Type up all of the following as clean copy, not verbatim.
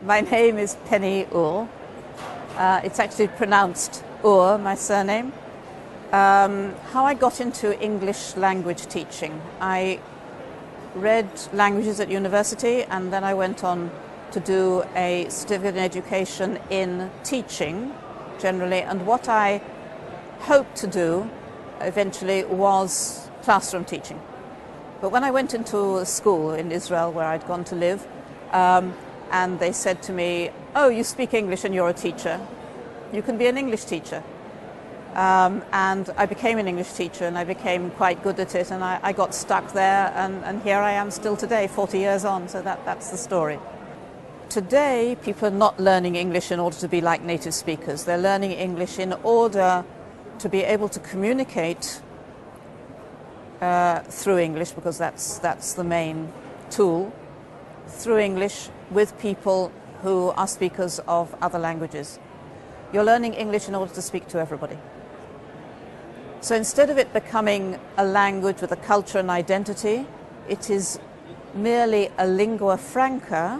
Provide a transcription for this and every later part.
My name is Penny Ur. It's actually pronounced Ur, my surname. How I got into English language teaching. I read languages at university and then I went on to do a certificate in education in teaching generally, and what I hoped to do eventually was classroom teaching. But when I went into a school in Israel where I'd gone to live, and they said to me, "Oh, you speak English and you're a teacher. You can be an English teacher." And I became an English teacher and I became quite good at it, and I got stuck there, and here I am still today, 40 years on, so that's the story. Today, people are not learning English in order to be like native speakers. They're learning English in order to be able to communicate through English, because that's the main tool, through English with people who are speakers of other languages. You're learning English in order to speak to everybody. So instead of it becoming a language with a culture and identity, it is merely a lingua franca,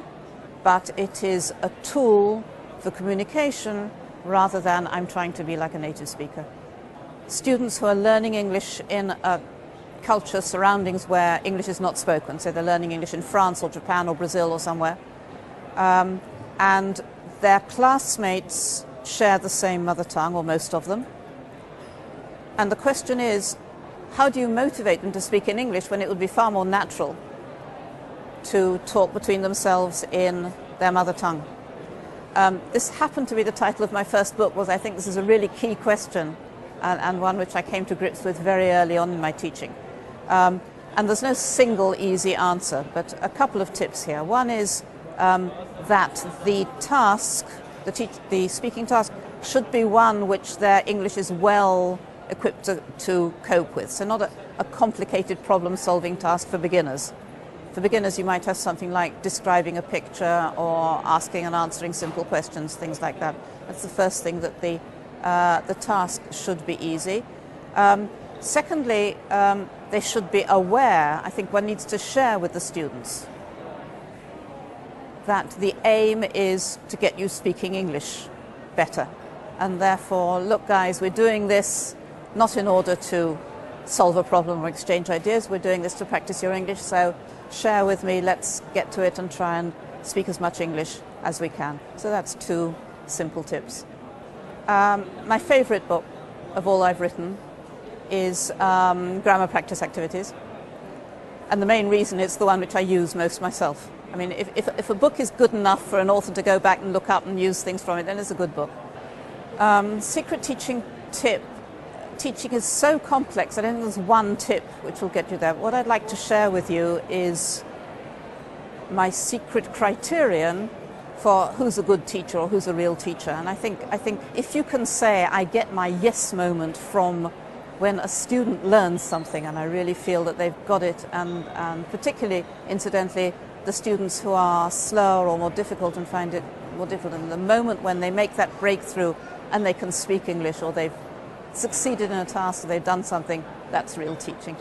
but it is a tool for communication rather than I'm trying to be like a native speaker. Students who are learning English in a culture surroundings where English is not spoken, so they're learning English in France or Japan or Brazil or somewhere, and their classmates share the same mother tongue, or most of them. And the question is, how do you motivate them to speak in English when it would be far more natural to talk between themselves in their mother tongue? This happened to be the title of my first book, was I think this is a really key question, and one which I came to grips with very early on in my teaching. And there's no single easy answer, but a couple of tips here. One is that the task, the speaking task, should be one which their English is well equipped to cope with. So not a complicated problem-solving task for beginners. For beginners, you might have something like describing a picture or asking and answering simple questions, things like that. That's the first thing, that the task should be easy. Secondly, they should be aware, I think one needs to share with the students, that the aim is to get you speaking English better. And therefore, look guys, we're doing this not in order to solve a problem or exchange ideas, we're doing this to practice your English, so share with me, let's get to it and try and speak as much English as we can. So that's two simple tips. My favorite book of all I've written is Grammar Practice Activities, and the main reason it's the one which I use most myself. I mean, if a book is good enough for an author to go back and look up and use things from it, then it's a good book. Secret teaching tip. Teaching is so complex, I don't think there's one tip which will get you there. What I'd like to share with you is my secret criterion for who's a good teacher or who's a real teacher. And I think if you can say, I get my yes moment from when a student learns something and I really feel that they've got it, and particularly, incidentally, the students who are slower or more difficult and find it more difficult, and the moment when they make that breakthrough and they can speak English, or they've succeeded in a task, or they've done something, that's real teaching.